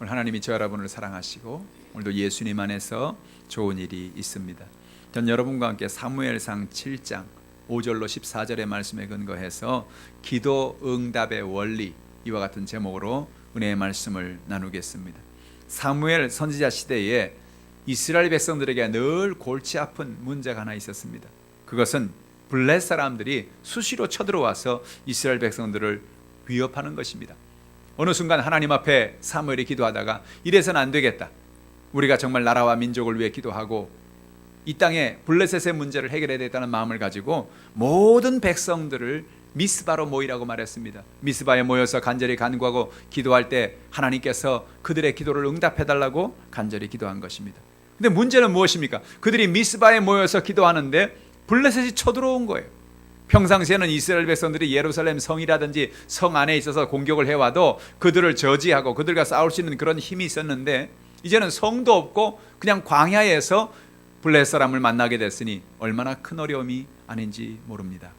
오늘 하나님이 저 여러분을 사랑하시고 오늘도 예수님 안에서 좋은 일이 있습니다. 전 여러분과 함께 사무엘상 7장 5절로 14절의 말씀에 근거해서 기도 응답의 원리, 이와 같은 제목으로 은혜의 말씀을 나누겠습니다. 사무엘 선지자 시대에 이스라엘 백성들에게 늘 골치 아픈 문제가 하나 있었습니다. 그것은 블레 사람들이 수시로 쳐들어와서 이스라엘 백성들을 위협하는 것입니다. 어느 순간 하나님 앞에 사무엘이 기도하다가 이래서는 안 되겠다, 우리가 정말 나라와 민족을 위해 기도하고 이 땅에 블레셋의 문제를 해결해야 되겠다는 마음을 가지고 모든 백성들을 미스바로 모이라고 말했습니다. 미스바에 모여서 간절히 간구하고 기도할 때 하나님께서 그들의 기도를 응답해달라고 간절히 기도한 것입니다. 근데 문제는 무엇입니까? 그들이 미스바에 모여서 기도하는데 블레셋이 쳐들어온 거예요. 평상시에는 이스라엘 백성들이 예루살렘 성이라든지 성 안에 있어서 공격을 해와도 그들을 저지하고 그들과 싸울 수 있는 그런 힘이 있었는데 이제는 성도 없고 그냥 광야에서 블레셋 사람을 만나게 됐으니 얼마나 큰 어려움이 아닌지 모릅니다.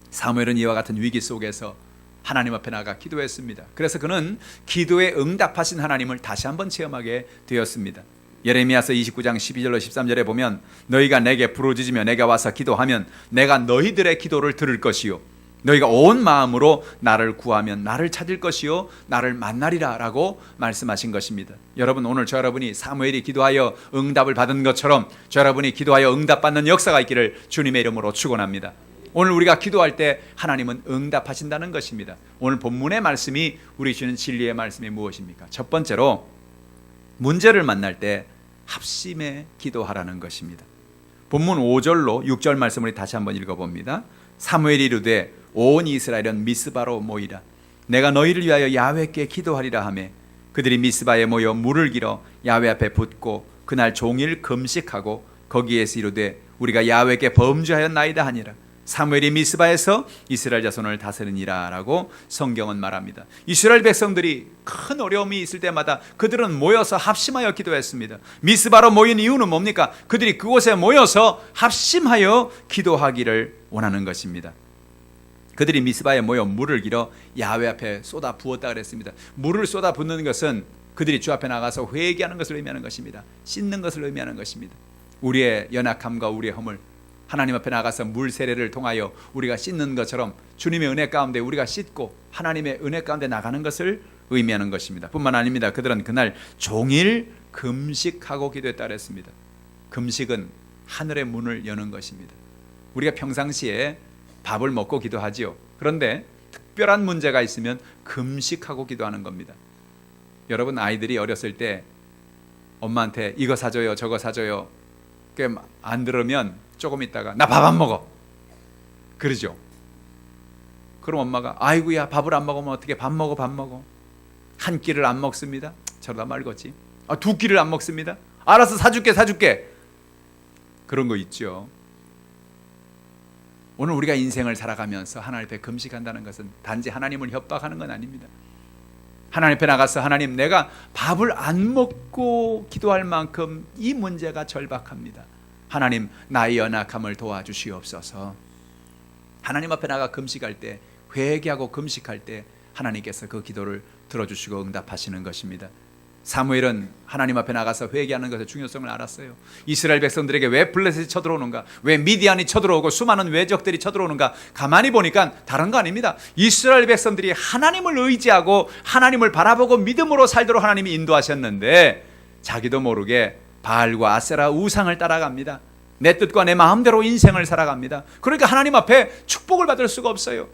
사무엘은 이와 같은 위기 속에서 하나님 앞에 나가 기도했습니다. 그래서 그는 기도에 응답하신 하나님을 다시 한번 체험하게 되었습니다. 예레미야서 29장 12절로 13절에 보면 너희가 내게 부르짖으며 내가 와서 기도하면 내가 너희들의 기도를 들을 것이요 너희가 온 마음으로 나를 구하면 나를 찾을 것이요 나를 만나리라 라고 말씀하신 것입니다. 여러분, 오늘 저 여러분이 사무엘이 기도하여 응답을 받은 것처럼 저 여러분이 기도하여 응답받는 역사가 있기를 주님의 이름으로 축원합니다. 오늘 우리가 기도할 때 하나님은 응답하신다는 것입니다. 오늘 본문의 말씀이 우리 주는 진리의 말씀이 무엇입니까? 첫 번째로 문제를 만날 때 합심해 기도하라는 것입니다. 본문 5절로 6절 말씀을 다시 한번 읽어봅니다. 사무엘이 이르되 온 이스라엘은 미스바로 모이라. 내가 너희를 위하여 야훼께 기도하리라 하며 그들이 미스바에 모여 물을 길어 야훼 앞에 붓고 그날 종일 금식하고 거기에서 이르되 우리가 야훼께 범죄하였나이다 하니라. 사무엘이 미스바에서 이스라엘 자손을 다스리니라 라고 성경은 말합니다. 이스라엘 백성들이 큰 어려움이 있을 때마다 그들은 모여서 합심하여 기도했습니다. 미스바로 모인 이유는 뭡니까? 그들이 그곳에 모여서 합심하여 기도하기를 원하는 것입니다. 그들이 미스바에 모여 물을 길어 야훼 앞에 쏟아 부었다 그랬습니다. 물을 쏟아 붓는 것은 그들이 주 앞에 나가서 회개하는 것을 의미하는 것입니다. 씻는 것을 의미하는 것입니다. 우리의 연약함과 우리의 허물, 하나님 앞에 나가서 물 세례를 통하여 우리가 씻는 것처럼 주님의 은혜 가운데 우리가 씻고 하나님의 은혜 가운데 나가는 것을 의미하는 것입니다. 뿐만 아닙니다. 그들은 그날 종일 금식하고 기도했다 그랬습니다. 금식은 하늘의 문을 여는 것입니다. 우리가 평상시에 밥을 먹고 기도하지요. 그런데 특별한 문제가 있으면 금식하고 기도하는 겁니다. 여러분, 아이들이 어렸을 때 엄마한테 이거 사줘요 저거 사줘요 안 들으면 조금 있다가 나 밥 안 먹어 그러죠. 그럼 엄마가 아이고야 밥을 안 먹으면 어떻게, 밥 먹어 밥 먹어. 한 끼를 안 먹습니다. 저러다 말겠지. 두 끼를 안 먹습니다. 알아서 사줄게. 그런 거 있죠. 오늘 우리가 인생을 살아가면서 하나님 앞에 금식한다는 것은 단지 하나님을 협박하는 건 아닙니다. 하나님 앞에 나가서 하나님, 내가 밥을 안 먹고 기도할 만큼 이 문제가 절박합니다. 하나님, 나의 연약함을 도와주시옵소서. 하나님 앞에 나가 금식할 때, 회개하고 금식할 때 하나님께서 그 기도를 들어주시고 응답하시는 것입니다. 사무엘은 하나님 앞에 나가서 회개하는 것의 중요성을 알았어요. 이스라엘 백성들에게 왜 블레셋이 쳐들어오는가, 왜 미디안이 쳐들어오고 수많은 외적들이 쳐들어오는가, 가만히 보니까 다른 거 아닙니다. 이스라엘 백성들이 하나님을 의지하고 하나님을 바라보고 믿음으로 살도록 하나님이 인도하셨는데 자기도 모르게 바알과 아세라 우상을 따라갑니다. 내 뜻과 내 마음대로 인생을 살아갑니다. 그러니까 하나님 앞에 축복을 받을 수가 없어요.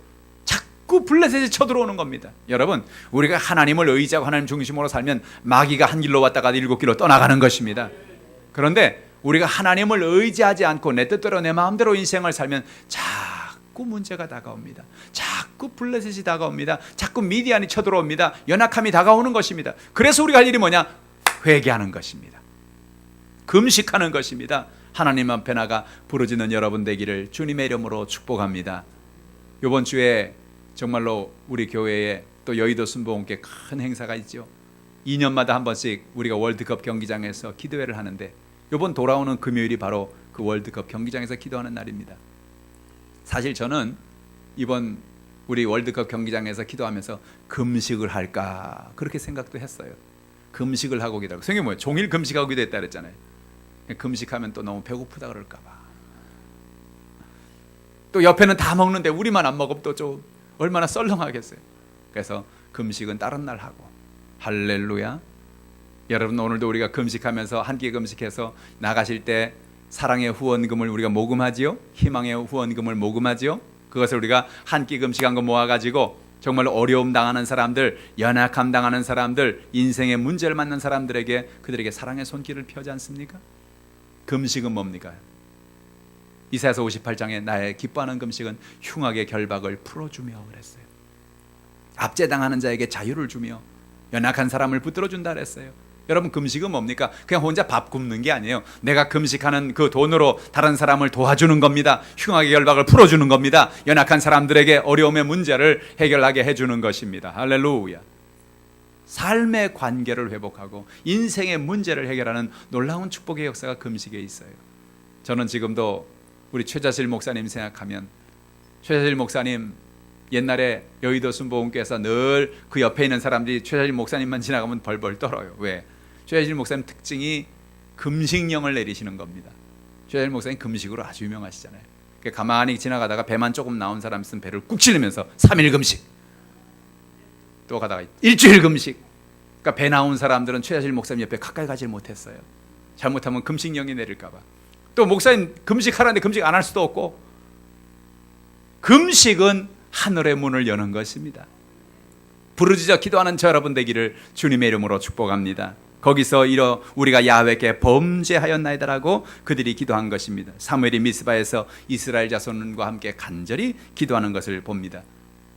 자꾸 블레셋이 쳐들어오는 겁니다. 여러분, 우리가 하나님을 의지하고 하나님 중심으로 살면 마귀가 한 길로 왔다가 7길로 떠나가는 것입니다. 그런데 우리가 하나님을 의지하지 않고 내 뜻대로 내 마음대로 인생을 살면 자꾸 문제가 다가옵니다. 자꾸 블레셋이 다가옵니다. 자꾸 미디안이 쳐들어옵니다. 연약함이 다가오는 것입니다. 그래서 우리가 할 일이 뭐냐? 회개하는 것입니다. 금식하는 것입니다. 하나님 앞에 나가 부르짖는 여러분 되기를 주님의 이름으로 축복합니다. 이번 주에 정말로 우리 교회에 또 여의도 순복음교회 큰 행사가 있죠. 2년마다 한 번씩 우리가 월드컵 경기장에서 기도회를 하는데 이번 돌아오는 금요일이 바로 그 월드컵 경기장에서 기도하는 날입니다. 사실 저는 이번 우리 월드컵 경기장에서 기도하면서 금식을 할까 그렇게 생각도 했어요. 금식을 하고 기도하고. 성경이 뭐예요? 종일 금식하고 기도했다 그랬잖아요. 금식하면 또 너무 배고프다 그럴까 봐. 또 옆에는 다 먹는데 우리만 안 먹으면 또 좀 얼마나 썰렁하겠어요. 그래서 금식은 다른 날 하고. 할렐루야. 여러분, 오늘도 우리가 금식하면서 한 끼 금식해서 나가실 때 사랑의 후원금을 우리가 모금하지요. 희망의 후원금을 모금하지요. 그것을 우리가 한 끼 금식한 거 모아가지고 정말 어려움 당하는 사람들, 연약함 당하는 사람들, 인생의 문제를 만난 사람들에게 그들에게 사랑의 손길을 펴지 않습니까? 금식은 뭡니까? 이사야서 58장에 나의 기뻐하는 금식은 흉악의 결박을 풀어주며 그랬어요. 압제당하는 자에게 자유를 주며 연약한 사람을 붙들어준다 그랬어요. 여러분, 금식은 뭡니까? 그냥 혼자 밥 굶는 게 아니에요. 내가 금식하는 그 돈으로 다른 사람을 도와주는 겁니다. 흉악의 결박을 풀어주는 겁니다. 연약한 사람들에게 어려움의 문제를 해결하게 해주는 것입니다. 할렐루야. 삶의 관계를 회복하고 인생의 문제를 해결하는 놀라운 축복의 역사가 금식에 있어요. 저는 지금도 우리 최자실 목사님 생각하면, 최자실 목사님 옛날에 여의도 순복음교회에서 늘 그 옆에 있는 사람들이 최자실 목사님만 지나가면 벌벌 떨어요. 왜? 최자실 목사님 특징이 금식령을 내리시는 겁니다. 최자실 목사님 금식으로 아주 유명하시잖아요. 가만히 지나가다가 배만 조금 나온 사람 있으면 배를 꾹 찔르면서 3일 금식, 또 가다가 일주일 금식. 그러니까 배 나온 사람들은 최자실 목사님 옆에 가까이 가지 못했어요. 잘못하면 금식령이 내릴까 봐. 또 목사님 금식하라는데 금식 안 할 수도 없고. 금식은 하늘의 문을 여는 것입니다. 부르짖어 기도하는 저 여러분 되기를 주님의 이름으로 축복합니다. 거기서 우리가 야훼께 범죄하였나이다라고 그들이 기도한 것입니다. 사무엘이 미스바에서 이스라엘 자손과 함께 간절히 기도하는 것을 봅니다.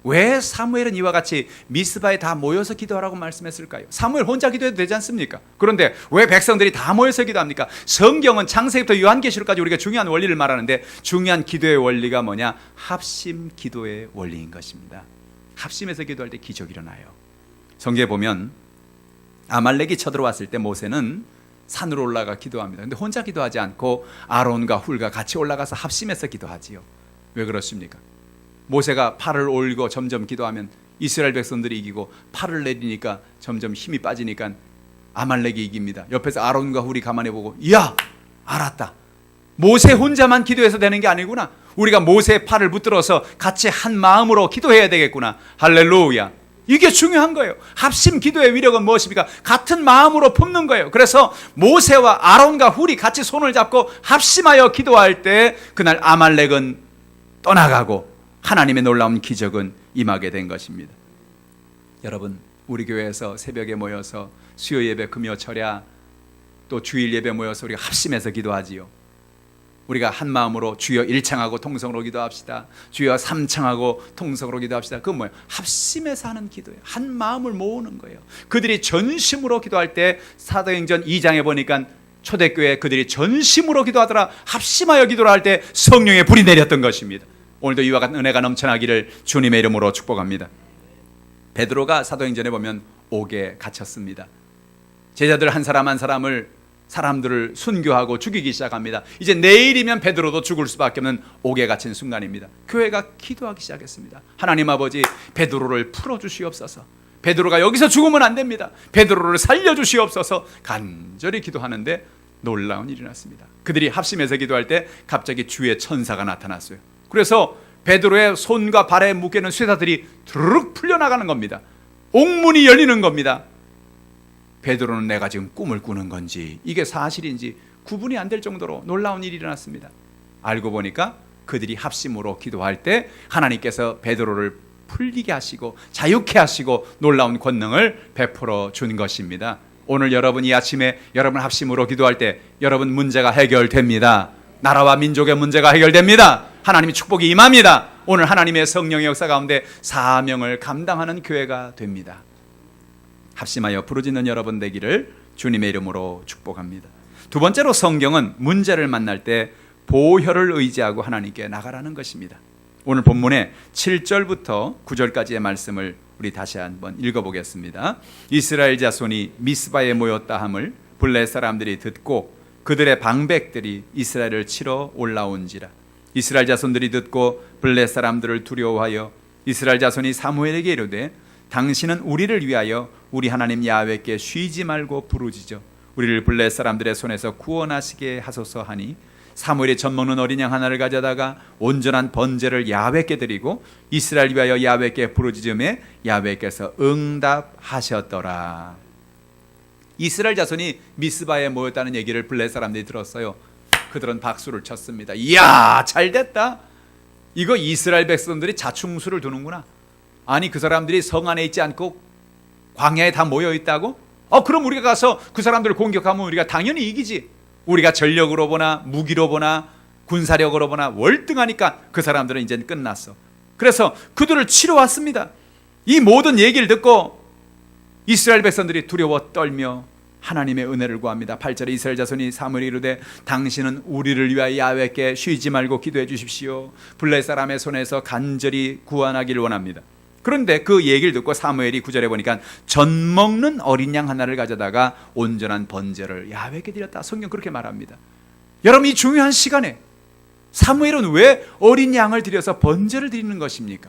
왜 사무엘은 이와 같이 미스바에 다 모여서 기도하라고 말씀했을까요? 사무엘 혼자 기도해도 되지 않습니까? 그런데 왜 백성들이 다 모여서 기도합니까? 성경은 창세기부터 요한계시록까지 우리가 중요한 원리를 말하는데, 중요한 기도의 원리가 뭐냐? 합심 기도의 원리인 것입니다. 합심해서 기도할 때 기적이 일어나요. 성경에 보면 아말렉이 쳐들어왔을 때 모세는 산으로 올라가 기도합니다. 근데 혼자 기도하지 않고 아론과 훌과 같이 올라가서 합심해서 기도하지요. 왜 그렇습니까? 모세가 팔을 올리고 점점 기도하면 이스라엘 백성들이 이기고, 팔을 내리니까 점점 힘이 빠지니까 아말렉이 이깁니다. 옆에서 아론과 훌이 가만히 보고, 이야, 알았다. 모세 혼자만 기도해서 되는 게 아니구나. 우리가 모세의 팔을 붙들어서 같이 한 마음으로 기도해야 되겠구나. 할렐루야. 이게 중요한 거예요. 합심 기도의 위력은 무엇입니까? 같은 마음으로 품는 거예요. 그래서 모세와 아론과 훌이 같이 손을 잡고 합심하여 기도할 때 그날 아말렉은 떠나가고 하나님의 놀라운 기적은 임하게 된 것입니다. 여러분, 우리 교회에서 새벽에 모여서 수요 예배, 금요 철야, 또 주일 예배 모여서 우리가 합심해서 기도하지요. 우리가 한 마음으로 주여 1창하고 통성으로 기도합시다. 주여 3창하고 통성으로 기도합시다. 그건 뭐예요? 합심해서 하는 기도예요. 한 마음을 모으는 거예요. 그들이 전심으로 기도할 때 사도행전 2장에 보니까 초대교회 그들이 전심으로 기도하더라. 합심하여 기도를 할 때 성령의 불이 내렸던 것입니다. 오늘도 이와 같은 은혜가 넘쳐나기를 주님의 이름으로 축복합니다. 베드로가 사도행전에 보면 옥에 갇혔습니다. 제자들 한 사람 한 사람들을 순교하고 죽이기 시작합니다. 이제 내일이면 베드로도 죽을 수밖에 없는 옥에 갇힌 순간입니다. 교회가 기도하기 시작했습니다. 하나님 아버지, 베드로를 풀어주시옵소서. 베드로가 여기서 죽으면 안 됩니다. 베드로를 살려주시옵소서. 간절히 기도하는데 놀라운 일이 났습니다. 그들이 합심해서 기도할 때 갑자기 주의 천사가 나타났어요. 그래서 베드로의 손과 발에 묶여있는 쇠사들이 드르륵 풀려나가는 겁니다. 옥문이 열리는 겁니다. 베드로는 내가 지금 꿈을 꾸는 건지 이게 사실인지 구분이 안 될 정도로 놀라운 일이 일어났습니다. 알고 보니까 그들이 합심으로 기도할 때 하나님께서 베드로를 풀리게 하시고 자유케 하시고 놀라운 권능을 베풀어 준 것입니다. 오늘 여러분 이 아침에 여러분 합심으로 기도할 때 여러분 문제가 해결됩니다. 나라와 민족의 문제가 해결됩니다. 하나님의 축복이 임합니다. 오늘 하나님의 성령의 역사 가운데 사명을 감당하는 교회가 됩니다. 합심하여 부르짖는 여러분 되기를 주님의 이름으로 축복합니다. 두 번째로 성경은 문제를 만날 때 보혈을 의지하고 하나님께 나가라는 것입니다. 오늘 본문의 7절부터 9절까지의 말씀을 우리 다시 한번 읽어보겠습니다. 이스라엘 자손이 미스바에 모였다 함을 블레 사람들이 듣고 그들의 방백들이 이스라엘을 치러 올라온지라. 이스라엘 자손들이 듣고 블레 사람들을 두려워하여 이스라엘 자손이 사무엘에게 이르되 당신은 우리를 위하여 우리 하나님 야훼께 쉬지 말고 부르짖어 우리를 블레셋 사람들의 손에서 구원하시게 하소서 하니 사무엘이 젖먹는 어린 양 하나를 가져다가 온전한 번제를 야훼께 드리고 이스라엘 위하여 야훼께 부르짖음에 야훼께서 응답하셨더라. 이스라엘 자손이 미스바에 모였다는 얘기를 블레셋 사람들이 들었어요. 그들은 박수를 쳤습니다. 이야, 잘됐다. 이거 이스라엘 백성들이 자충수를 두는구나. 아니, 그 사람들이 성 안에 있지 않고 광야에 다 모여 있다고? 그럼 우리가 가서 그 사람들을 공격하면 우리가 당연히 이기지. 우리가 전력으로 보나 무기로 보나 군사력으로 보나 월등하니까 그 사람들은 이제 끝났어. 그래서 그들을 치러 왔습니다. 이 모든 얘기를 듣고 이스라엘 백성들이 두려워 떨며 하나님의 은혜를 구합니다. 8절에 이스라엘 자손이 사무엘이 이르되 당신은 우리를 위하여 야훼께 쉬지 말고 기도해 주십시오. 블레셋 사람의 손에서 간절히 구원하기를 원합니다. 그런데 그 얘기를 듣고 사무엘이 9절에 보니까 젖먹는 어린 양 하나를 가져다가 온전한 번제를 야훼께 드렸다. 성경 그렇게 말합니다. 여러분, 이 중요한 시간에 사무엘은 왜 어린 양을 드려서 번제를 드리는 것입니까?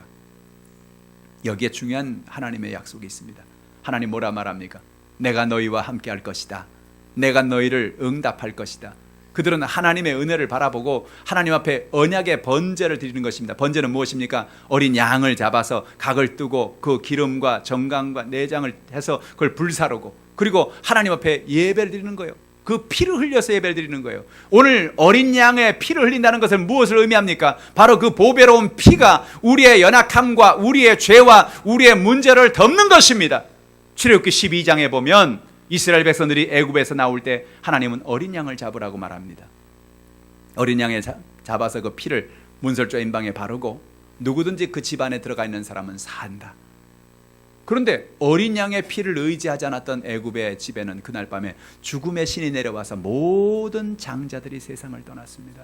여기에 중요한 하나님의 약속이 있습니다. 하나님 뭐라 말합니까? 내가 너희와 함께 할 것이다. 내가 너희를 응답할 것이다. 그들은 하나님의 은혜를 바라보고 하나님 앞에 언약의 번제를 드리는 것입니다. 번제는 무엇입니까? 어린 양을 잡아서 각을 뜨고 그 기름과 정강과 내장을 해서 그걸 불사르고 그리고 하나님 앞에 예배를 드리는 거예요. 그 피를 흘려서 예배를 드리는 거예요. 오늘 어린 양의 피를 흘린다는 것은 무엇을 의미합니까? 바로 그 보배로운 피가 우리의 연약함과 우리의 죄와 우리의 문제를 덮는 것입니다. 출애굽기 12장에 보면 이스라엘 백성들이 애굽에서 나올 때 하나님은 어린 양을 잡으라고 말합니다. 어린 양을 잡아서 그 피를 문설조 임방에 바르고 누구든지 그 집안에 들어가 있는 사람은 산다. 그런데 어린 양의 피를 의지하지 않았던 애굽의 집에는 그날 밤에 죽음의 신이 내려와서 모든 장자들이 세상을 떠났습니다.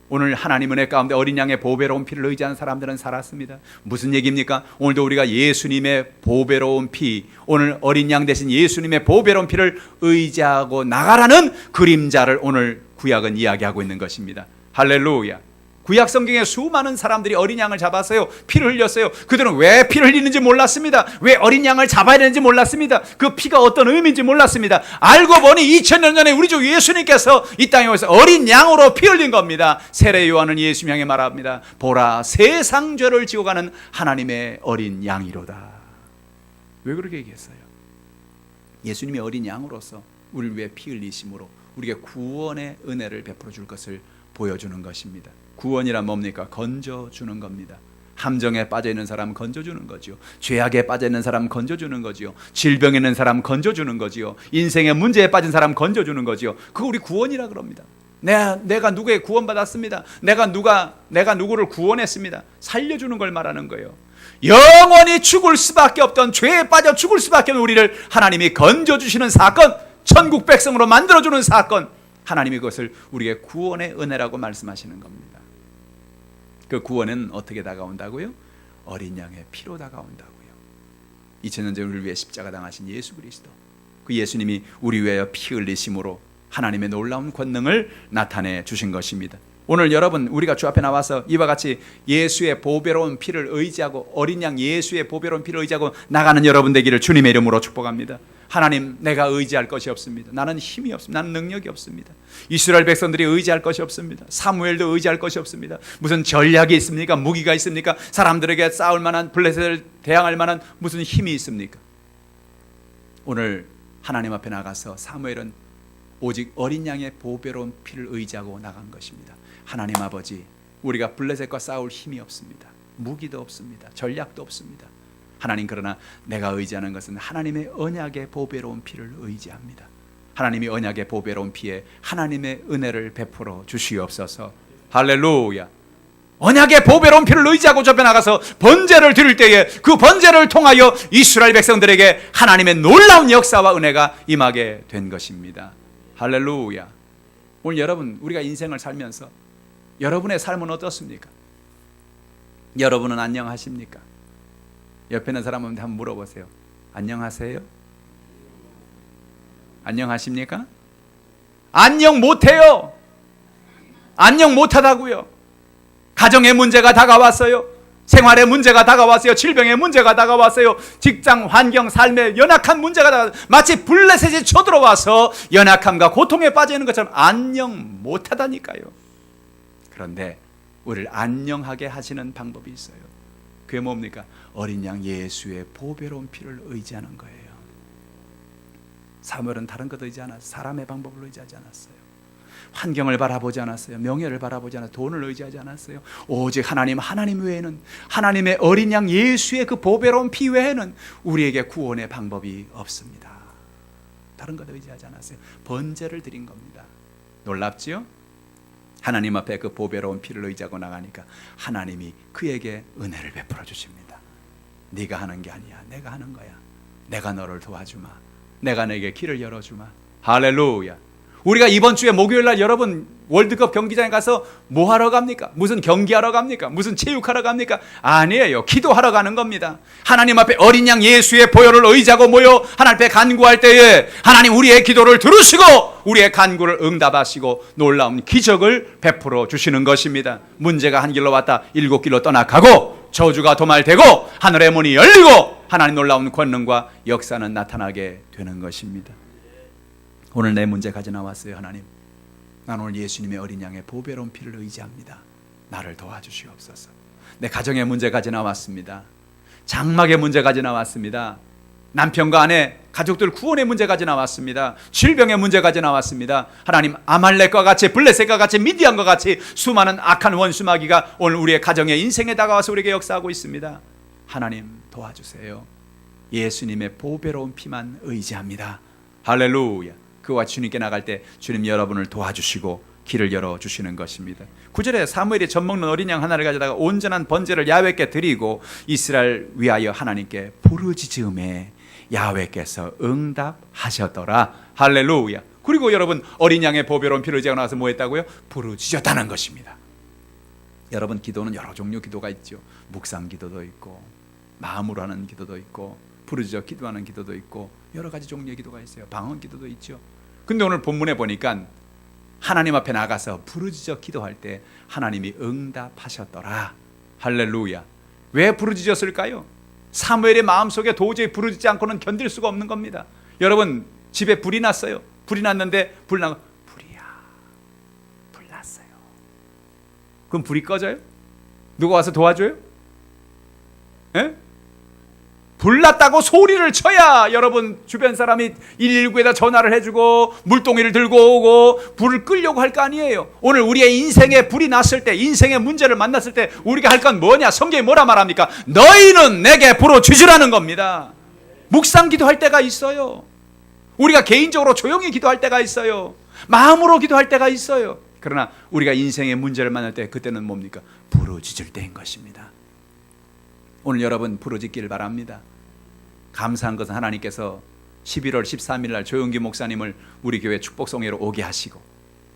오늘 하나님 은혜 가운데 어린 양의 보배로운 피를 의지하는 사람들은 살았습니다. 무슨 얘기입니까? 오늘도 우리가 예수님의 보배로운 피, 오늘 어린 양 대신 예수님의 보배로운 피를 의지하고 나가라는 그림자를 오늘 구약은 이야기하고 있는 것입니다. 할렐루야. 구약 성경에 수많은 사람들이 어린 양을 잡았어요. 피를 흘렸어요. 그들은 왜 피를 흘리는지 몰랐습니다. 왜 어린 양을 잡아야 되는지 몰랐습니다. 그 피가 어떤 의미인지 몰랐습니다. 알고 보니 2000년 전에 우리 주 예수님께서 이 땅에 오셔서 어린 양으로 피 흘린 겁니다. 세례 요한은 예수님 향해 말합니다. 보라, 세상 죄를 지고 가는 하나님의 어린 양이로다. 왜 그렇게 얘기했어요? 예수님이 어린 양으로서 우리를 위해 피 흘리심으로 우리에게 구원의 은혜를 베풀어 줄 것을 보여주는 것입니다. 구원이란 뭡니까? 건져주는 겁니다. 함정에 빠져있는 사람 건져주는 거지요. 죄악에 빠져있는 사람 건져주는 거지요. 질병에 있는 사람 건져주는 거지요. 인생의 문제에 빠진 사람 건져주는 거지요. 그거 우리 구원이라 그럽니다. 내가 누구에 구원받았습니다. 내가 누구를 구원했습니다. 살려주는 걸 말하는 거예요. 영원히 죽을 수밖에 없던 죄에 빠져 죽을 수밖에 없는 우리를 하나님이 건져주시는 사건, 천국 백성으로 만들어주는 사건, 하나님이 그것을 우리의 구원의 은혜라고 말씀하시는 겁니다. 그 구원은 어떻게 다가온다고요? 어린 양의 피로 다가온다고요. 2000년 전 우리를 위해 십자가 당하신 예수 그리스도, 그 예수님이 우리 위하여 피 흘리심으로 하나님의 놀라운 권능을 나타내 주신 것입니다. 오늘 여러분, 우리가 주 앞에 나와서 이와 같이 예수의 보배로운 피를 의지하고 어린 양 예수의 보배로운 피를 의지하고 나가는 여러분 되기를 주님의 이름으로 축복합니다. 하나님, 내가 의지할 것이 없습니다. 나는 힘이 없습니다. 나는 능력이 없습니다. 이스라엘 백성들이 의지할 것이 없습니다. 사무엘도 의지할 것이 없습니다. 무슨 전략이 있습니까? 무기가 있습니까? 사람들에게 싸울 만한, 블레셋을 대항할 만한 무슨 힘이 있습니까? 오늘 하나님 앞에 나가서 사무엘은 오직 어린 양의 보배로운 피를 의지하고 나간 것입니다. 하나님 아버지, 우리가 블레셋과 싸울 힘이 없습니다. 무기도 없습니다. 전략도 없습니다. 하나님, 그러나 내가 의지하는 것은 하나님의 언약의 보배로운 피를 의지합니다. 하나님이 언약의 보배로운 피에 하나님의 은혜를 베풀어 주시옵소서. 할렐루야. 언약의 보배로운 피를 의지하고 좁혀 나가서 번제를 드릴 때에 그 번제를 통하여 이스라엘 백성들에게 하나님의 놀라운 역사와 은혜가 임하게 된 것입니다. 할렐루야. 오늘 여러분, 우리가 인생을 살면서 여러분의 삶은 어떻습니까? 여러분은 안녕하십니까? 옆에 있는 사람한테 한번 물어보세요. 안녕하세요? 안녕하십니까? 안녕 못해요. 안녕 못하다고요. 가정의 문제가 다가왔어요. 생활의 문제가 다가왔어요. 질병의 문제가 다가왔어요. 직장, 환경, 삶의 연약한 문제가 다가왔어요. 마치 블레셋이 쳐들어와서 연약함과 고통에 빠져 있는 것처럼 안녕 못하다니까요. 그런데 우리를 안녕하게 하시는 방법이 있어요. 그게 뭡니까? 어린 양 예수의 보배로운 피를 의지하는 거예요. 사무엘은 다른 것 의지 않았어요. 사람의 방법을 의지하지 않았어요. 환경을 바라보지 않았어요. 명예를 바라보지 않았어요. 돈을 의지하지 않았어요. 오직 하나님 외에는, 하나님의 어린 양 예수의 그 보배로운 피 외에는 우리에게 구원의 방법이 없습니다. 다른 것 의지하지 않았어요. 번제를 드린 겁니다. 놀랍지요? 하나님 앞에 그 보배로운 피를 의지하고 나가니까 하나님이 그에게 은혜를 베풀어 주십니다. 네가 하는 게 아니야. 내가 하는 거야. 내가 너를 도와주마. 내가 내게 길을 열어주마. 할렐루야. 우리가 이번 주에 목요일 날 여러분 월드컵 경기장에 가서 뭐 하러 갑니까? 무슨 경기하러 갑니까? 무슨 체육하러 갑니까? 아니에요. 기도하러 가는 겁니다. 하나님 앞에 어린 양 예수의 보혈을 의지하고 모여 하나님 앞에 간구할 때에 하나님 우리의 기도를 들으시고 우리의 간구를 응답하시고 놀라운 기적을 베풀어 주시는 것입니다. 문제가 한 길로 왔다 7길로 떠나가고 저주가 도말되고 하늘의 문이 열리고 하나님 놀라운 권능과 역사는 나타나게 되는 것입니다. 오늘 내 문제 가져 나왔어요. 하나님, 난 오늘 예수님의 어린 양의 보배로운 피를 의지합니다. 나를 도와주시옵소서. 내 가정의 문제 가져 나왔습니다. 장막의 문제 가져 나왔습니다. 남편과 아내, 가족들 구원의 문제 가져 나왔습니다. 질병의 문제 가져 나왔습니다. 하나님, 아말렉과 같이, 블레셋과 같이, 미디안과 같이 수많은 악한 원수마귀가 오늘 우리의 가정의 인생에 다가와서 우리에게 역사하고 있습니다. 하나님 도와주세요. 예수님의 보배로운 피만 의지합니다. 할렐루야. 그와 주님께 나갈 때 주님 여러분을 도와주시고 길을 열어주시는 것입니다. 9절에 사무엘이 젖먹는 어린 양 하나를 가져다가 온전한 번제를 야훼께 드리고 이스라엘 위하여 하나님께 부르짖음에 야훼께서 응답하셨더라. 할렐루야. 그리고 여러분 어린 양의 보배로운 피를 의지하고 나서 뭐 했다고요? 부르짖었다는 것입니다. 여러분 기도는 여러 종류 기도가 있죠. 묵상 기도도 있고 마음으로 하는 기도도 있고 부르짖어 기도하는 기도도 있고 여러 가지 종류의 기도가 있어요. 방언 기도도 있죠. 근데 오늘 본문에 보니까 하나님 앞에 나가서 부르짖어 기도할 때 하나님이 응답하셨더라. 할렐루야. 왜 부르짖었을까요? 사무엘의 마음속에 도저히 부르짖지 않고는 견딜 수가 없는 겁니다. 여러분 집에 불이 났어요. 불이 났는데 불이야. 불 났어요. 그럼 불이 꺼져요? 누가 와서 도와줘요? 예? 불났다고 소리를 쳐야 여러분 주변 사람이 119에다 전화를 해주고 물동이를 들고 오고 불을 끄려고 할 거 아니에요. 오늘 우리의 인생에 불이 났을 때, 인생의 문제를 만났을 때 우리가 할 건 뭐냐? 성경이 뭐라 말합니까? 너희는 내게 부르짖으라는 겁니다. 묵상 기도할 때가 있어요. 우리가 개인적으로 조용히 기도할 때가 있어요. 마음으로 기도할 때가 있어요. 그러나 우리가 인생의 문제를 만날 때 그때는 뭡니까? 부르짖을 때인 것입니다. 오늘 여러분 부르짖기를 바랍니다. 감사한 것은 하나님께서 11월 13일 날 조용기 목사님을 우리 교회 축복성회로 오게 하시고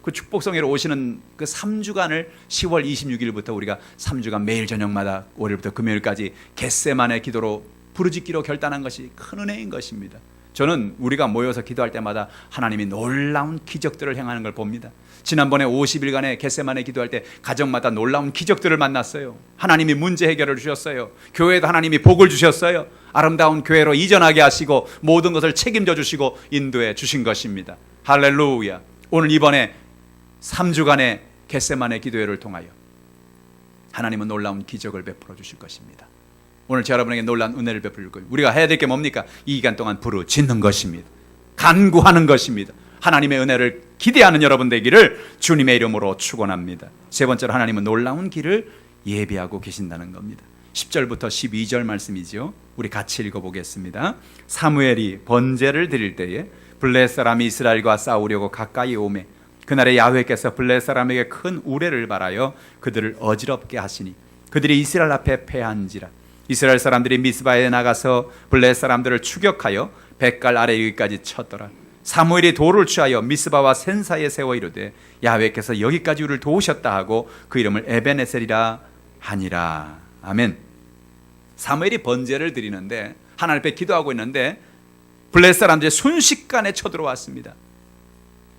그 축복성회로 오시는 그 3주간을 10월 26일부터 우리가 3주간 매일 저녁마다 월요일부터 금요일까지 겟세만의 기도로 부르짖기로 결단한 것이 큰 은혜인 것입니다. 저는 우리가 모여서 기도할 때마다 하나님이 놀라운 기적들을 행하는 걸 봅니다. 지난번에 50일간의 겟세만의 기도할 때 가정마다 놀라운 기적들을 만났어요. 하나님이 문제 해결을 주셨어요. 교회도 하나님이 복을 주셨어요. 아름다운 교회로 이전하게 하시고 모든 것을 책임져 주시고 인도해 주신 것입니다. 할렐루야. 오늘 이번에 3주간의 겟세만의 기도회를 통하여 하나님은 놀라운 기적을 베풀어 주실 것입니다. 오늘 저 여러분에게 놀라운 은혜를 베풀 거예요. 우리가 해야 될 게 뭡니까? 이 기간 동안 부르짖는 것입니다. 간구하는 것입니다. 하나님의 은혜를 기대하는 여러분 되기를 주님의 이름으로 축원합니다. 세 번째로 하나님은 놀라운 길을 예비하고 계신다는 겁니다. 10절부터 12절 말씀이죠. 우리 같이 읽어보겠습니다. 사무엘이 번제를 드릴 때에 블레셋 사람이 이스라엘과 싸우려고 가까이 오매 그날에 야훼께서 블레셋 사람에게 큰 우레를 발하여 그들을 어지럽게 하시니 그들이 이스라엘 앞에 패한지라. 이스라엘 사람들이 미스바에 나가서 블레셋 사람들을 추격하여 뱃갈 아래 여기까지 쳤더라. 사무엘이 돌을 취하여 미스바와 센 사이에 세워 이르되 야훼께서 여기까지 우리를 도우셨다 하고 그 이름을 에벤에셀이라 하니라. 아멘. 사무엘이 번제를 드리는데 하나님 앞에 기도하고 있는데 블레셋 사람들이 순식간에 쳐들어왔습니다.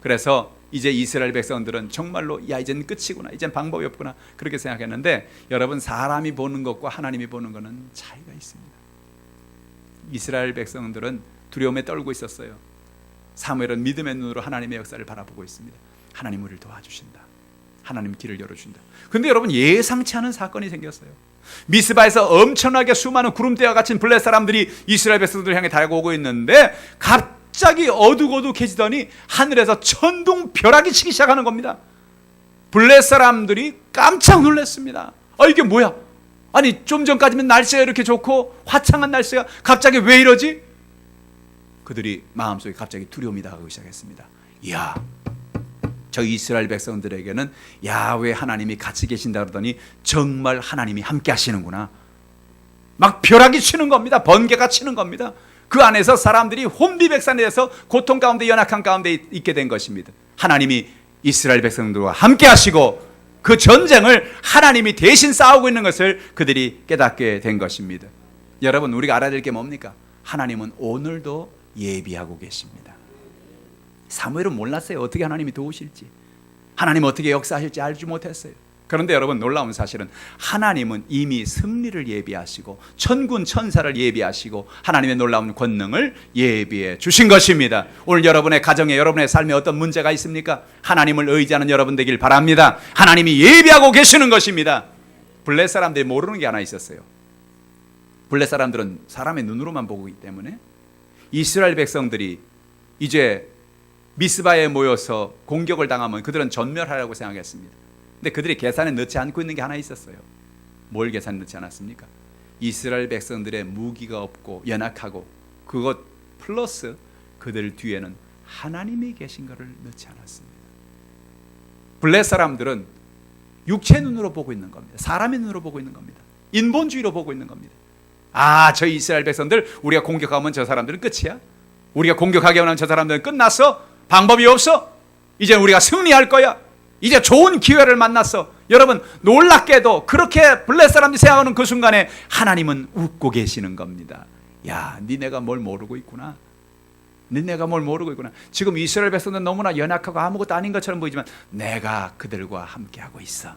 그래서 이제 이스라엘 백성들은 정말로 야 이젠 끝이구나, 이젠 방법이 없구나 그렇게 생각했는데, 여러분 사람이 보는 것과 하나님이 보는 것은 차이가 있습니다. 이스라엘 백성들은 두려움에 떨고 있었어요. 사무엘은 믿음의 눈으로 하나님의 역사를 바라보고 있습니다. 하나님 우리를 도와주신다, 하나님 길을 열어준다. 근데 여러분 예상치 않은 사건이 생겼어요. 미스바에서 엄청나게 수많은 구름대와 같은 블레 사람들이 이스라엘 백성들을 향해 달려오고 있는데, 갑자기 어둑어둑해지더니 하늘에서 천둥 벼락이 치기 시작하는 겁니다. 블레 사람들이 깜짝 놀랐습니다. 이게 뭐야? 아니 좀 전까지면 날씨가 이렇게 좋고 화창한 날씨가 갑자기 왜 이러지? 그들이 마음속에 갑자기 두려움이 다가오기 시작했습니다. 이야, 저 이스라엘 백성들에게는 야훼 하나님이 같이 계신다 그러더니 정말 하나님이 함께 하시는구나. 막 벼락이 치는 겁니다. 번개가 치는 겁니다. 그 안에서 사람들이 혼비백산에서 고통 가운데, 연약한 가운데 있게 된 것입니다. 하나님이 이스라엘 백성들과 함께 하시고 그 전쟁을 하나님이 대신 싸우고 있는 것을 그들이 깨닫게 된 것입니다. 여러분 우리가 알아야 될 게 뭡니까? 하나님은 오늘도 예비하고 계십니다. 사무엘은 몰랐어요. 어떻게 하나님이 도우실지, 하나님 어떻게 역사하실지 알지 못했어요. 그런데 여러분 놀라운 사실은 하나님은 이미 승리를 예비하시고 천군 천사를 예비하시고 하나님의 놀라운 권능을 예비해 주신 것입니다. 오늘 여러분의 가정에, 여러분의 삶에 어떤 문제가 있습니까? 하나님을 의지하는 여러분 되길 바랍니다. 하나님이 예비하고 계시는 것입니다. 블레 사람들이 모르는 게 하나 있었어요. 블레 사람들은 사람의 눈으로만 보기 때문에 이스라엘 백성들이 이제 미스바에 모여서 공격을 당하면 그들은 전멸하라고 생각했습니다. 근데 그들이 계산에 넣지 않고 있는 게 하나 있었어요. 뭘 계산에 넣지 않았습니까? 이스라엘 백성들의 무기가 없고 연약하고, 그것 플러스 그들 뒤에는 하나님이 계신 것을 넣지 않았습니다. 블레 사람들은 육체 눈으로 보고 있는 겁니다. 사람의 눈으로 보고 있는 겁니다. 인본주의로 보고 있는 겁니다. 저 이스라엘 백성들 우리가 공격하면 저 사람들은 끝이야. 우리가 공격하게 하면 저 사람들은 끝났어. 방법이 없어. 이제 우리가 승리할 거야. 이제 좋은 기회를 만났어. 여러분 놀랍게도 그렇게 블레 사람들이 생각하는 그 순간에 하나님은 웃고 계시는 겁니다. 야, 니네가 뭘 모르고 있구나. 니네가 뭘 모르고 있구나. 지금 이스라엘 백성들은 너무나 연약하고 아무것도 아닌 것처럼 보이지만 내가 그들과 함께하고 있어.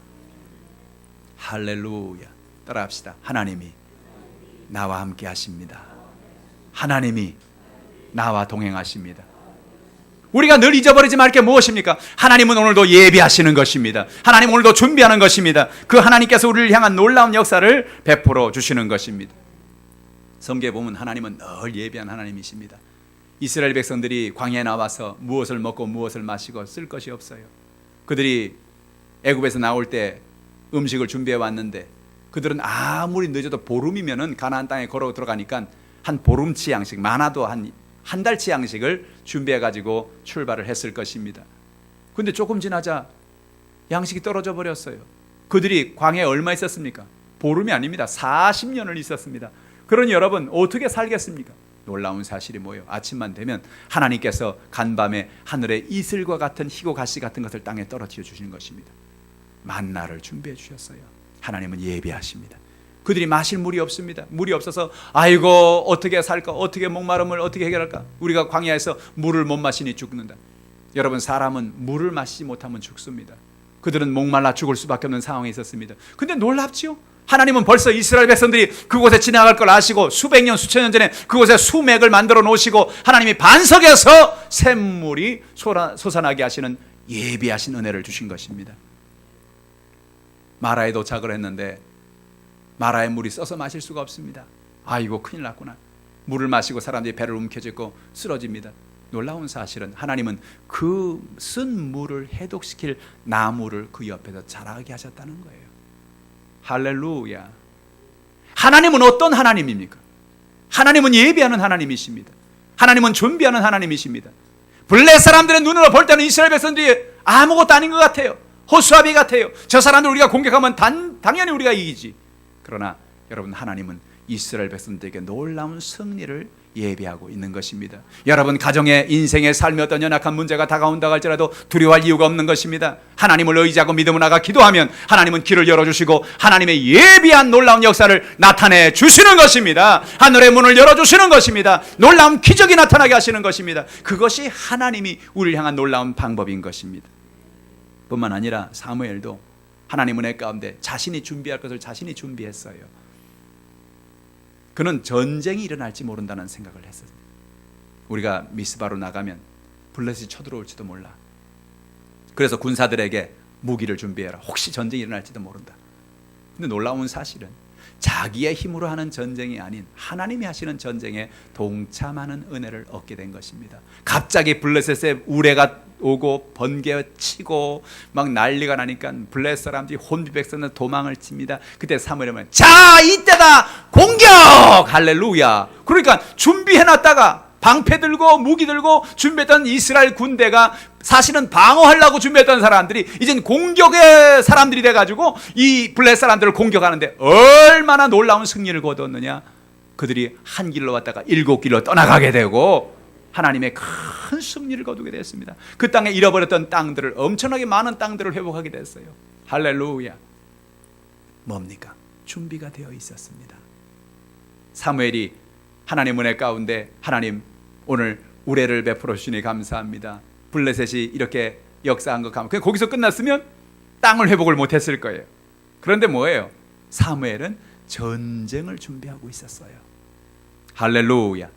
할렐루야. 따라합시다. 하나님이 나와 함께 하십니다. 하나님이 나와 동행하십니다. 우리가 늘 잊어버리지 말 게 무엇입니까? 하나님은 오늘도 예비하시는 것입니다. 하나님은 오늘도 준비하는 것입니다. 그 하나님께서 우리를 향한 놀라운 역사를 베풀어 주시는 것입니다. 성경에 보면 하나님은 늘 예비한 하나님이십니다. 이스라엘 백성들이 광야에 나와서 무엇을 먹고 무엇을 마시고 쓸 것이 없어요. 그들이 애굽에서 나올 때 음식을 준비해 왔는데, 그들은 아무리 늦어도 보름이면은 가나안 땅에 걸어 들어가니까 한 보름치 양식, 많아도 한 달치 양식을 준비해 가지고 출발을 했을 것입니다. 근데 조금 지나자 양식이 떨어져 버렸어요. 그들이 광야에 얼마 있었습니까? 보름이 아닙니다. 40년을 있었습니다. 그러니 여러분 어떻게 살겠습니까? 놀라운 사실이 뭐예요? 아침만 되면 하나님께서 간밤에 하늘에 이슬과 같은 희고 가시 같은 것을 땅에 떨어뜨려 주시는 것입니다. 만나를 준비해 주셨어요. 하나님은 예비하십니다. 그들이 마실 물이 없습니다. 물이 없어서 아이고 어떻게 살까, 어떻게 목마름을 어떻게 해결할까. 우리가 광야에서 물을 못 마시니 죽는다. 여러분 사람은 물을 마시지 못하면 죽습니다. 그들은 목말라 죽을 수밖에 없는 상황에 있었습니다. 근데 놀랍지요? 하나님은 벌써 이스라엘 백성들이 그곳에 지나갈 걸 아시고 수백 년 수천 년 전에 그곳에 수맥을 만들어 놓으시고 하나님이 반석에서 샘물이 솟아나게 하시는 예비하신 은혜를 주신 것입니다. 마라에 도착을 했는데 마라의 물이 써서 마실 수가 없습니다. 아이고 큰일 났구나. 물을 마시고 사람들이 배를 움켜쥐고 쓰러집니다. 놀라운 사실은 하나님은 그 쓴 물을 해독시킬 나무를 그 옆에서 자라게 하셨다는 거예요. 할렐루야. 하나님은 어떤 하나님입니까? 하나님은 예비하는 하나님이십니다. 하나님은 준비하는 하나님이십니다. 블레 사람들의 눈으로 볼 때는 이스라엘 백성들이 아무것도 아닌 것 같아요. 호수아비 같아요. 저 사람들 우리가 공격하면 당연히 우리가 이기지. 그러나 여러분 하나님은 이스라엘 백성들에게 놀라운 승리를 예비하고 있는 것입니다. 여러분 가정의 인생의 삶의 어떤 연약한 문제가 다가온다고 할지라도 두려워할 이유가 없는 것입니다. 하나님을 의지하고 믿음으로 나가 기도하면 하나님은 길을 열어주시고 하나님의 예비한 놀라운 역사를 나타내 주시는 것입니다. 하늘의 문을 열어주시는 것입니다. 놀라운 기적이 나타나게 하시는 것입니다. 그것이 하나님이 우리를 향한 놀라운 방법인 것입니다. 뿐만 아니라 사무엘도 하나님 은혜 가운데 자신이 준비할 것을 자신이 준비했어요. 그는 전쟁이 일어날지 모른다는 생각을 했어요. 우리가 미스바로 나가면 블레셋이 쳐들어올지도 몰라. 그래서 군사들에게 무기를 준비해라. 혹시 전쟁이 일어날지도 모른다. 근데 놀라운 사실은 자기의 힘으로 하는 전쟁이 아닌 하나님이 하시는 전쟁에 동참하는 은혜를 얻게 된 것입니다. 갑자기 블레셋의 우레가 오고 번개치고 막 난리가 나니까 블레셋 사람들이 혼비백산으로 도망을 칩니다. 그때 사무엘이 말하면 자 이때다 공격 할렐루야. 그러니까 준비해놨다가 방패 들고 무기 들고 준비했던 이스라엘 군대가 사실은 방어하려고 준비했던 사람들이 이젠 공격의 사람들이 돼가지고 이 블레셋 사람들을 공격하는데 얼마나 놀라운 승리를 거두었느냐. 그들이 한 길로 왔다가 7길로 떠나가게 되고 하나님의 큰 승리를 거두게 됐습니다. 그 땅에 잃어버렸던 땅들을 엄청나게 많은 땅들을 회복하게 됐어요. 할렐루야. 뭡니까? 준비가 되어 있었습니다. 사무엘이 하나님 은혜 가운데 하나님 오늘 우레를 베풀어 주시니 감사합니다. 블레셋이 이렇게 역사한 것 가면 거기서 끝났으면 땅을 회복을 못했을 거예요. 그런데 뭐예요? 사무엘은 전쟁을 준비하고 있었어요. 할렐루야.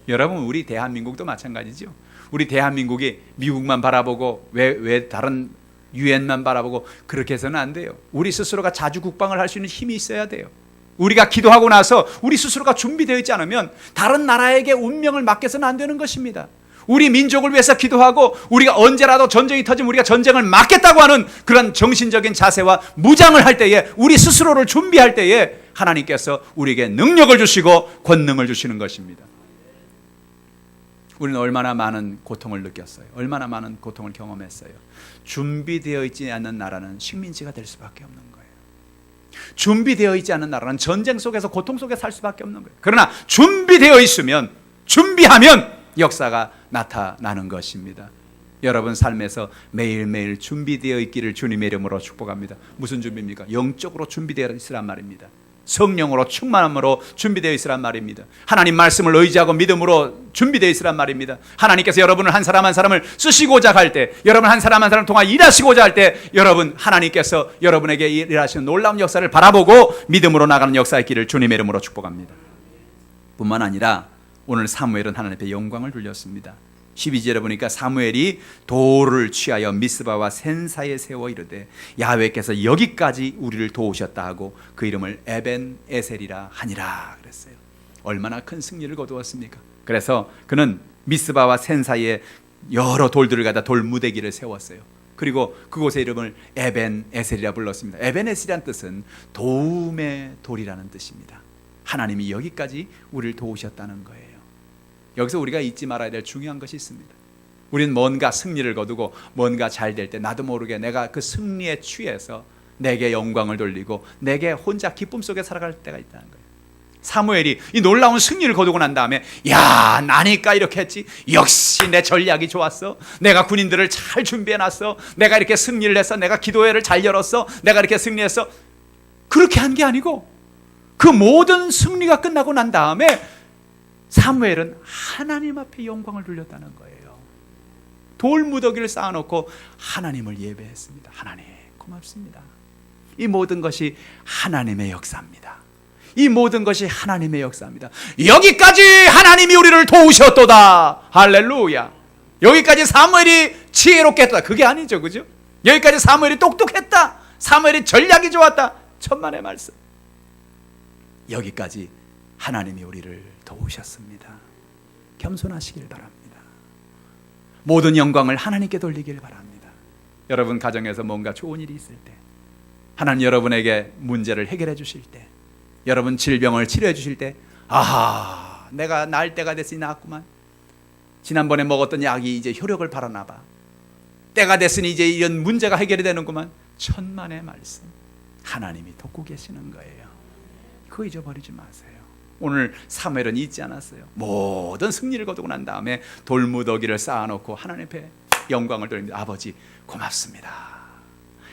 여러분 우리 대한민국도 마찬가지죠. 우리 대한민국이 미국만 바라보고 왜 다른 유엔만 바라보고 그렇게 해서는 안 돼요. 우리 스스로가 자주 국방을 할 수 있는 힘이 있어야 돼요. 우리가 기도하고 나서 우리 스스로가 준비되어 있지 않으면 다른 나라에게 운명을 맡겨서는 안 되는 것입니다. 우리 민족을 위해서 기도하고 우리가 언제라도 전쟁이 터지면 우리가 전쟁을 막겠다고 하는 그런 정신적인 자세와 무장을 할 때에 우리 스스로를 준비할 때에 하나님께서 우리에게 능력을 주시고 권능을 주시는 것입니다. 우리는 얼마나 많은 고통을 느꼈어요. 얼마나 많은 고통을 경험했어요. 준비되어 있지 않는 나라는 식민지가 될 수밖에 없는 거예요. 준비되어 있지 않은 나라는 전쟁 속에서 고통 속에 살 수밖에 없는 거예요. 그러나 준비되어 있으면 준비하면 역사가 나타나는 것입니다. 여러분 삶에서 매일매일 준비되어 있기를 주님의 이름으로 축복합니다. 무슨 준비입니까? 영적으로 준비되어 있으란 말입니다. 성령으로 충만함으로 준비되어 있으란 말입니다. 하나님 말씀을 의지하고 믿음으로 준비되어 있으란 말입니다. 하나님께서 여러분을 한 사람 한 사람을 쓰시고자 할 때, 여러분 한 사람 한 사람 통해 일하시고자 할 때, 여러분 하나님께서 여러분에게 일하시는 놀라운 역사를 바라보고 믿음으로 나가는 역사의 길을 주님의 이름으로 축복합니다. 뿐만 아니라 오늘 사무엘은 하나님 앞에 영광을 돌렸습니다. 12절에 보니까 사무엘이 돌을 취하여 미스바와 센사에 세워 이르되 야훼께서 여기까지 우리를 도우셨다 하고 그 이름을 에벤 에셀이라 하니라 그랬어요. 얼마나 큰 승리를 거두었습니까? 그래서 그는 미스바와 센사에 여러 돌들을 갖다 돌 무대기를 세웠어요. 그리고 그곳의 이름을 에벤 에셀이라 불렀습니다. 에벤 에셀이란 뜻은 도움의 돌이라는 뜻입니다. 하나님이 여기까지 우리를 도우셨다는 거예요. 여기서 우리가 잊지 말아야 될 중요한 것이 있습니다. 우리는 뭔가 승리를 거두고 뭔가 잘 될 때 나도 모르게 내가 그 승리에 취해서 내게 영광을 돌리고 내게 혼자 기쁨 속에 살아갈 때가 있다는 거예요. 사무엘이 이 놀라운 승리를 거두고 난 다음에 야 나니까 이렇게 했지, 역시 내 전략이 좋았어, 내가 군인들을 잘 준비해놨어, 내가 이렇게 승리를 했어, 내가 기도회를 잘 열었어, 내가 이렇게 승리했어. 그렇게 한 게 아니고 그 모든 승리가 끝나고 난 다음에 사무엘은 하나님 앞에 영광을 돌렸다는 거예요. 돌무더기를 쌓아놓고 하나님을 예배했습니다. 하나님 고맙습니다. 이 모든 것이 하나님의 역사입니다. 이 모든 것이 하나님의 역사입니다. 여기까지 하나님이 우리를 도우셨도다. 할렐루야. 여기까지 사무엘이 지혜롭게 했다. 그게 아니죠, 그죠? 여기까지 사무엘이 똑똑했다. 사무엘이 전략이 좋았다. 천만의 말씀. 여기까지 하나님이 우리를 도우셨습니다. 겸손하시길 바랍니다. 모든 영광을 하나님께 돌리길 바랍니다. 여러분 가정에서 뭔가 좋은 일이 있을 때, 하나님 여러분에게 문제를 해결해 주실 때, 여러분 질병을 치료해 주실 때, 아하 내가 나을 때가 됐으니 나았구만, 지난번에 먹었던 약이 이제 효력을 발하나 봐, 때가 됐으니 이제 이런 문제가 해결이 되는구만. 천만의 말씀, 하나님이 돕고 계시는 거예요. 그거 잊어버리지 마세요. 오늘 사무엘은 잊지 않았어요. 모든 승리를 거두고 난 다음에 돌무더기를 쌓아놓고 하나님 앞에 영광을 돌립니다. 아버지 고맙습니다.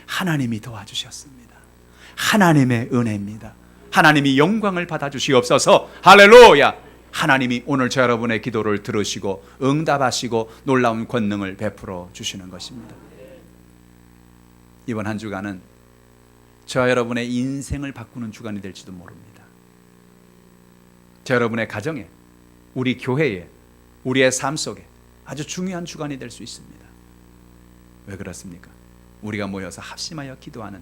하나님이 도와주셨습니다. 하나님의 은혜입니다. 하나님이 영광을 받아주시옵소서. 할렐루야. 하나님이 오늘 저 여러분의 기도를 들으시고 응답하시고 놀라운 권능을 베풀어 주시는 것입니다. 이번 한 주간은 저 여러분의 인생을 바꾸는 주간이 될지도 모릅니다. 저 여러분의 가정에, 우리 교회에, 우리의 삶 속에 아주 중요한 주간이 될 수 있습니다. 왜 그렇습니까? 우리가 모여서 합심하여 기도하는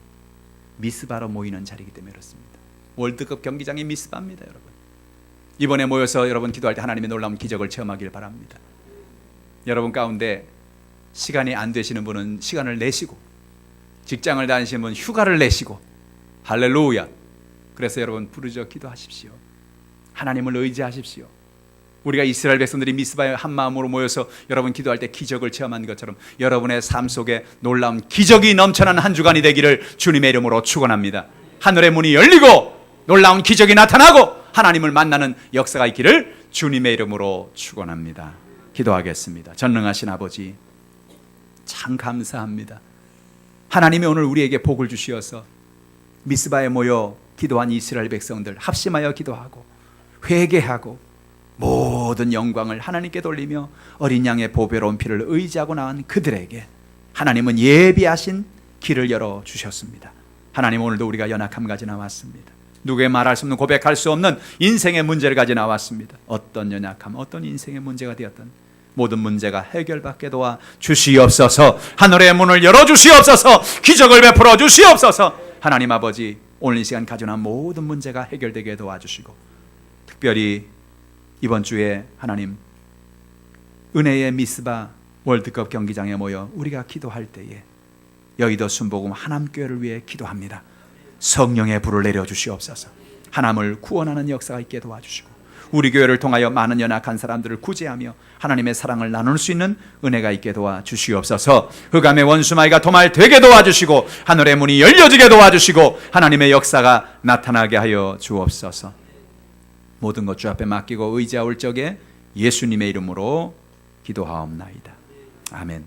미스바로 모이는 자리이기 때문에 그렇습니다. 월드컵 경기장이 미스바입니다, 여러분. 이번에 모여서 여러분 기도할 때 하나님의 놀라운 기적을 체험하길 바랍니다. 여러분 가운데 시간이 안 되시는 분은 시간을 내시고, 직장을 다니시는 분은 휴가를 내시고, 할렐루야. 그래서 여러분 부르짖어 기도하십시오. 하나님을 의지하십시오. 우리가 이스라엘 백성들이 미스바에 한 마음으로 모여서 여러분 기도할 때 기적을 체험한 것처럼 여러분의 삶 속에 놀라운 기적이 넘쳐나는 한 주간이 되기를 주님의 이름으로 축원합니다. 하늘의 문이 열리고 놀라운 기적이 나타나고 하나님을 만나는 역사가 있기를 주님의 이름으로 축원합니다. 기도하겠습니다. 전능하신 아버지, 참 감사합니다. 하나님이 오늘 우리에게 복을 주시어서 미스바에 모여 기도한 이스라엘 백성들 합심하여 기도하고 회개하고 모든 영광을 하나님께 돌리며 어린 양의 보배로운 피를 의지하고 나온 그들에게 하나님은 예비하신 길을 열어주셨습니다. 하나님, 오늘도 우리가 연약함 가지 나왔습니다. 누구의 말할 수 없는, 고백할 수 없는 인생의 문제를 가지 나왔습니다. 어떤 연약함, 어떤 인생의 문제가 되었던 모든 문제가 해결받게 도와 주시옵소서. 하늘의 문을 열어주시옵소서. 기적을 베풀어 주시옵소서. 하나님 아버지, 오늘 이 시간 가져난 모든 문제가 해결되게 도와주시고, 특별히 이번 주에 하나님 은혜의 미스바 월드컵 경기장에 모여 우리가 기도할 때에 여의도 순복음 하남교회를 위해 기도합니다. 성령의 불을 내려주시옵소서. 하나님을 구원하는 역사가 있게 도와주시고 우리 교회를 통하여 많은 연약한 사람들을 구제하며 하나님의 사랑을 나눌 수 있는 은혜가 있게 도와주시옵소서. 흑암의 원수마귀가 도말되게 도와주시고 하늘의 문이 열려지게 도와주시고 하나님의 역사가 나타나게 하여 주옵소서. 모든 것 주 앞에 맡기고 의지하올 적에 예수님의 이름으로 기도하옵나이다. 아멘.